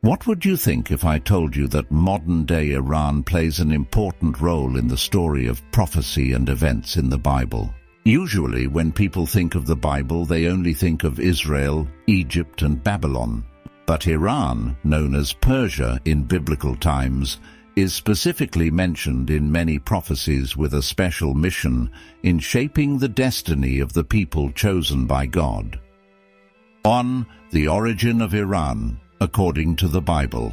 What would you think if I told you that modern-day Iran plays an important role in the story of prophecy and events in the Bible? Usually, when people think of the Bible, they only think of Israel, Egypt, and Babylon. But Iran, known as Persia in biblical times, is specifically mentioned in many prophecies with a special mission in shaping the destiny of the people chosen by God. On the origin of Iran, according to the Bible.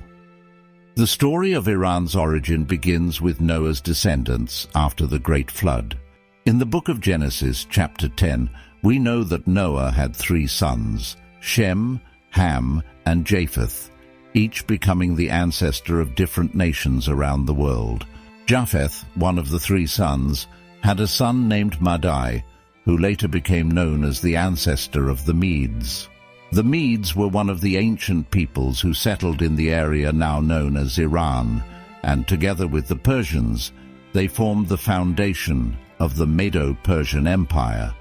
The story of Iran's origin begins with Noah's descendants after the Great Flood. In the book of Genesis, chapter 10, we know that Noah had 3 sons, Shem, Ham, and Japheth, each becoming the ancestor of different nations around the world. Japheth, one of the 3 sons, had a son named Madai, who later became known as the ancestor of the Medes. The Medes were one of the ancient peoples who settled in the area now known as Iran, and together with the Persians, they formed the foundation of the Medo-Persian Empire,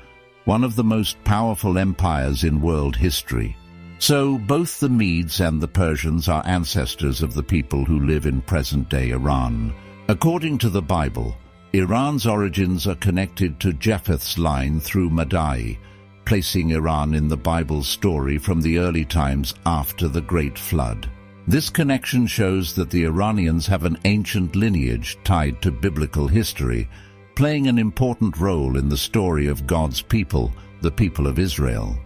one of the most powerful empires in world history. So both the Medes and the Persians are ancestors of the people who live in present-day Iran. According to the Bible, Iran's origins are connected to Japheth's line through Madai, placing Iran in the Bible's story from the early times after the Great Flood. This connection shows that the Iranians have an ancient lineage tied to biblical history, playing an important role in the story of God's people, the people of Israel.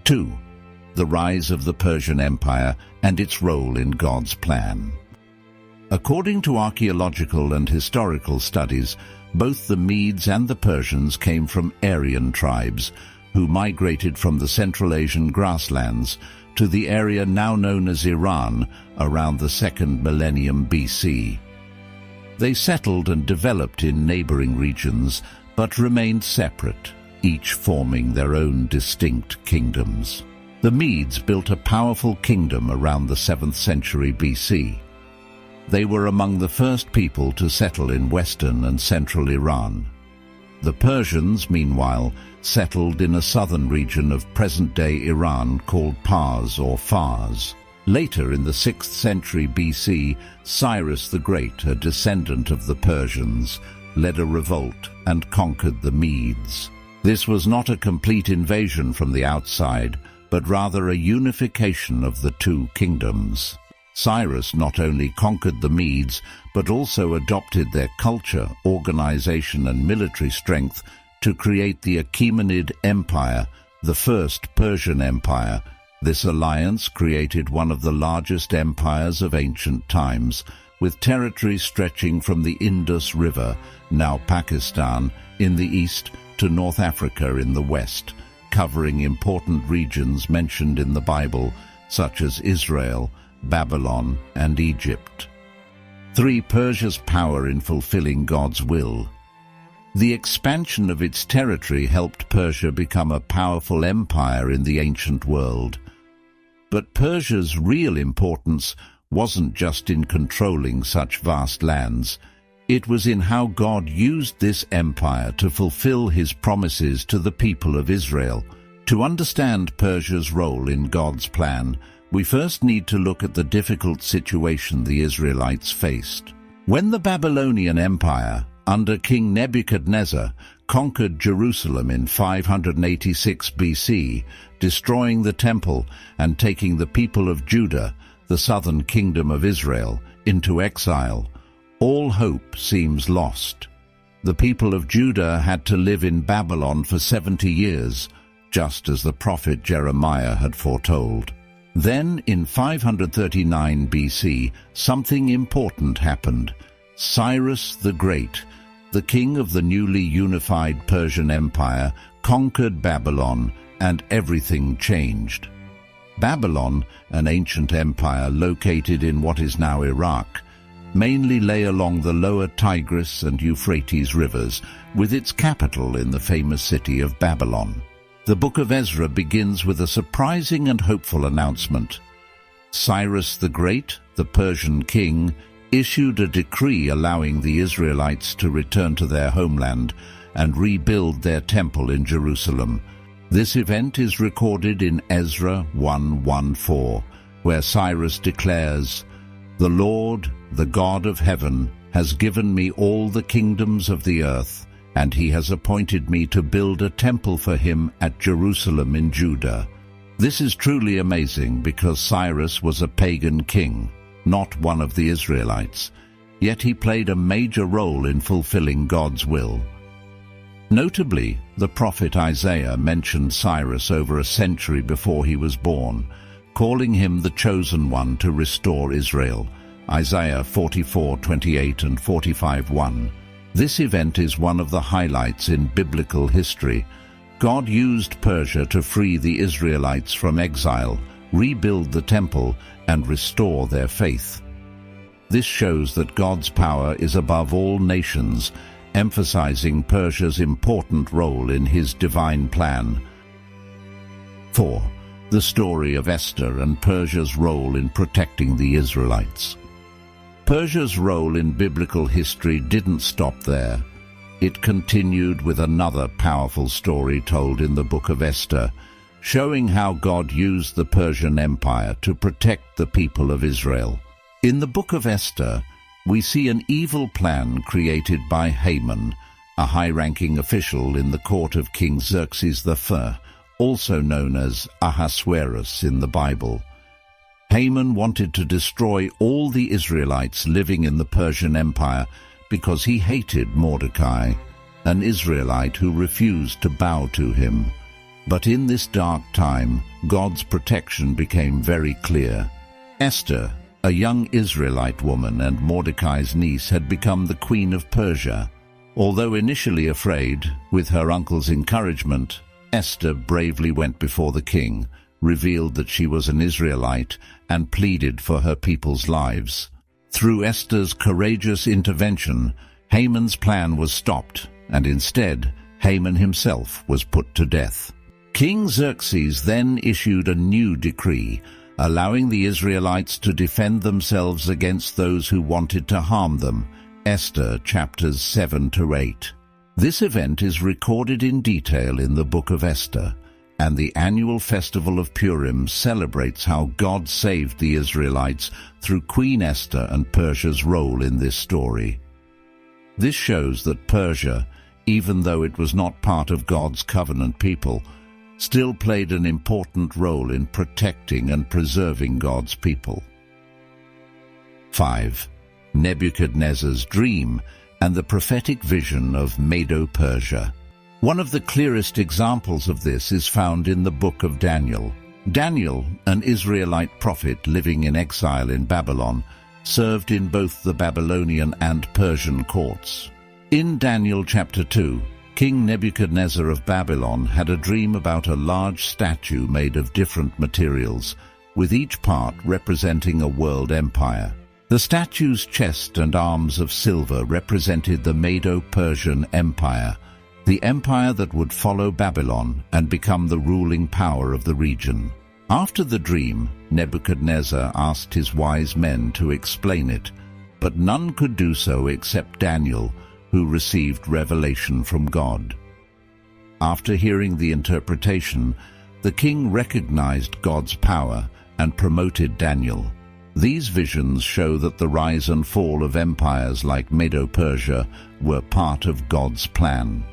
2. The rise of the Persian Empire and its role in God's plan. According to archaeological and historical studies, both the Medes and the Persians came from Aryan tribes, who migrated from the Central Asian grasslands to the area now known as Iran around the 2nd millennium BC. They settled and developed in neighboring regions, but remained separate, each forming their own distinct kingdoms. The Medes built a powerful kingdom around the 7th century BC. They were among the first people to settle in western and central Iran. The Persians, meanwhile, settled in a southern region of present-day Iran called Pars or Fars. Later, in the 6th century BC, Cyrus the Great, a descendant of the Persians, led a revolt and conquered the Medes. This was not a complete invasion from the outside, but rather a unification of the 2 kingdoms. Cyrus not only conquered the Medes, but also adopted their culture, organization, and military strength to create the Achaemenid Empire, the first Persian empire. This alliance created one of the largest empires of ancient times, with territory stretching from the Indus River, now Pakistan, in the east to North Africa in the west, covering important regions mentioned in the Bible, such as Israel, Babylon, and Egypt. 3. Persia's power in fulfilling God's will. The expansion of its territory helped Persia become a powerful empire in the ancient world. But Persia's real importance wasn't just in controlling such vast lands. It was in how God used this empire to fulfill his promises to the people of Israel. To understand Persia's role in God's plan, we first need to look at the difficult situation the Israelites faced. When the Babylonian Empire, under King Nebuchadnezzar, conquered Jerusalem in 586 BC, destroying the temple and taking the people of Judah, the southern kingdom of Israel, into exile, all hope seems lost. The people of Judah had to live in Babylon for 70 years, just as the prophet Jeremiah had foretold. Then, in 539 BC, something important happened. Cyrus the Great, the king of the newly unified Persian Empire, conquered Babylon, and everything changed. Babylon, an ancient empire located in what is now Iraq, mainly lay along the lower Tigris and Euphrates rivers, with its capital in the famous city of Babylon. The book of Ezra begins with a surprising and hopeful announcement. Cyrus the Great, the Persian king, issued a decree allowing the Israelites to return to their homeland and rebuild their temple in Jerusalem. This event is recorded in Ezra 1:1-4, where Cyrus declares, "The Lord, the God of heaven, has given me all the kingdoms of the earth, and he has appointed me to build a temple for him at Jerusalem in Judah." This is truly amazing because Cyrus was a pagan king, not one of the Israelites, yet he played a major role in fulfilling God's will. Notably, the prophet Isaiah mentioned Cyrus over a century before he was born, calling him the chosen one to restore Israel, Isaiah 44:28 and 45:1. This event is one of the highlights in biblical history. God used Persia to free the Israelites from exile, rebuild the temple, and restore their faith. This shows that God's power is above all nations, emphasizing Persia's important role in his divine plan. 4. The story of Esther and Persia's role in protecting the Israelites. Persia's role in biblical history didn't stop there. It continued with another powerful story told in the Book of Esther, showing how God used the Persian Empire to protect the people of Israel. In the Book of Esther, we see an evil plan created by Haman, a high-ranking official in the court of King Xerxes I, also known as Ahasuerus in the Bible. Haman wanted to destroy all the Israelites living in the Persian Empire because he hated Mordecai, an Israelite who refused to bow to him. But in this dark time, God's protection became very clear. Esther, a young Israelite woman and Mordecai's niece, had become the queen of Persia. Although initially afraid, with her uncle's encouragement, Esther bravely went before the king, revealed that she was an Israelite, and pleaded for her people's lives. Through Esther's courageous intervention, Haman's plan was stopped, and instead, Haman himself was put to death. King Xerxes then issued a new decree, allowing the Israelites to defend themselves against those who wanted to harm them. Esther chapters 7-8. This event is recorded in detail in the Book of Esther, and the annual festival of Purim celebrates how God saved the Israelites through Queen Esther and Persia's role in this story. This shows that Persia, even though it was not part of God's covenant people, still played an important role in protecting and preserving God's people. 5. Nebuchadnezzar's dream and the prophetic vision of Medo-Persia. One of the clearest examples of this is found in the book of Daniel. Daniel, an Israelite prophet living in exile in Babylon, served in both the Babylonian and Persian courts. In Daniel chapter 2, King Nebuchadnezzar of Babylon had a dream about a large statue made of different materials, with each part representing a world empire. The statue's chest and arms of silver represented the Medo-Persian Empire, the empire that would follow Babylon and become the ruling power of the region. After the dream, Nebuchadnezzar asked his wise men to explain it, but none could do so except Daniel, who received revelation from God. After hearing the interpretation, the king recognized God's power and promoted Daniel. These visions show that the rise and fall of empires like Medo-Persia were part of God's plan.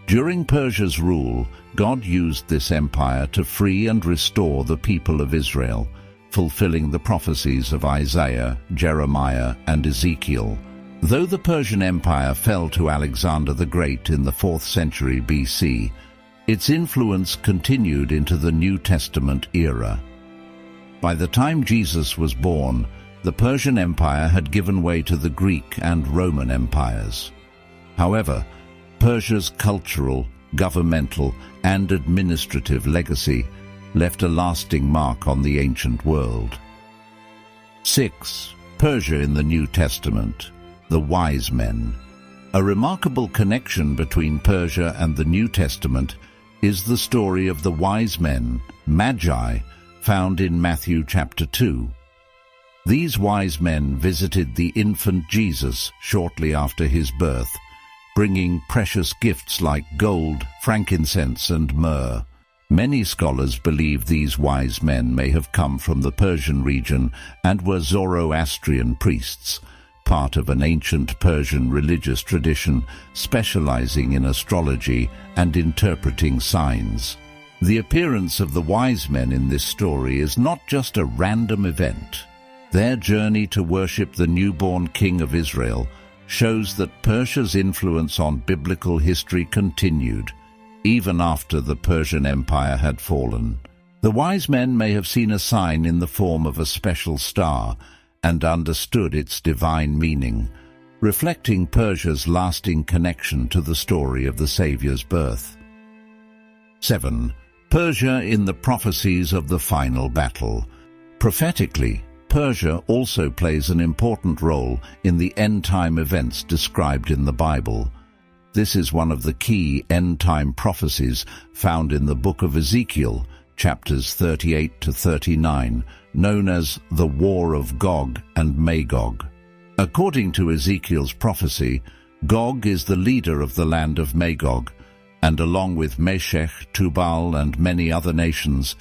During Persia's rule, God used this empire to free and restore the people of Israel, fulfilling the prophecies of Isaiah, Jeremiah, and Ezekiel. Though the Persian Empire fell to Alexander the Great in the 4th century BC, its influence continued into the New Testament era. By the time Jesus was born, the Persian Empire had given way to the Greek and Roman empires. However, Persia's cultural, governmental, and administrative legacy left a lasting mark on the ancient world. 6. Persia in the New Testament. The Wise Men. A remarkable connection between Persia and the New Testament is the story of the wise men, Magi, found in Matthew chapter 2. These wise men visited the infant Jesus shortly after his birth, bringing precious gifts like gold, frankincense, and myrrh. Many scholars believe these wise men may have come from the Persian region and were Zoroastrian priests, part of an ancient Persian religious tradition specializing in astrology and interpreting signs. The appearance of the wise men in this story is not just a random event. Their journey to worship the newborn king of Israel shows that Persia's influence on biblical history continued, even after the Persian Empire had fallen. The wise men may have seen a sign in the form of a special star and understood its divine meaning, reflecting Persia's lasting connection to the story of the Savior's birth. 7. Persia in the prophecies of the final battle. Prophetically, Persia also plays an important role in the end-time events described in the Bible. This is one of the key end-time prophecies found in the book of Ezekiel, chapters 38 to 39, known as the War of Gog and Magog. According to Ezekiel's prophecy, Gog is the leader of the land of Magog, and along with Meshech, Tubal, and many other nations,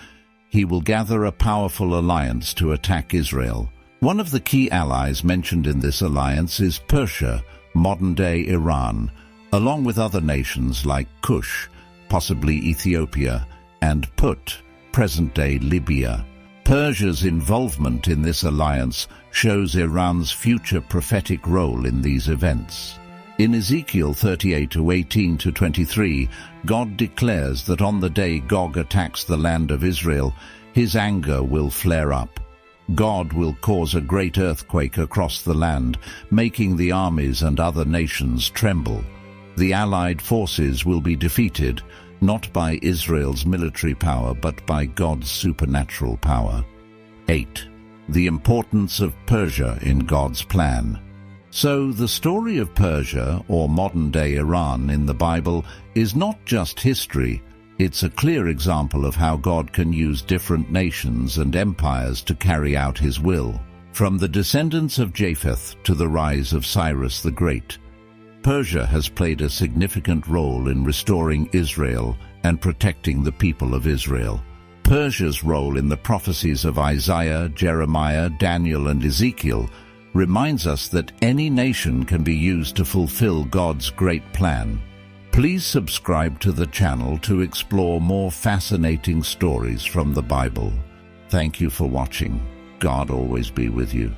he will gather a powerful alliance to attack Israel. One of the key allies mentioned in this alliance is Persia, modern-day Iran, along with other nations like Kush, possibly Ethiopia, and Put, present-day Libya. Persia's involvement in this alliance shows Iran's future prophetic role in these events. In Ezekiel 38:18-23, God declares that on the day Gog attacks the land of Israel, his anger will flare up. God will cause a great earthquake across the land, making the armies and other nations tremble. The Allied forces will be defeated, not by Israel's military power, but by God's supernatural power. 8. The importance of Persia in God's plan. So the story of Persia, or modern-day Iran in the Bible, is not just history. It's a clear example of how God can use different nations and empires to carry out his will. From the descendants of Japheth to the rise of Cyrus the Great, Persia has played a significant role in restoring Israel and protecting the people of Israel. Persia's role in the prophecies of Isaiah, Jeremiah, Daniel, and Ezekiel reminds us that any nation can be used to fulfill God's great plan. Please subscribe to the channel to explore more fascinating stories from the Bible. Thank you for watching. God always be with you.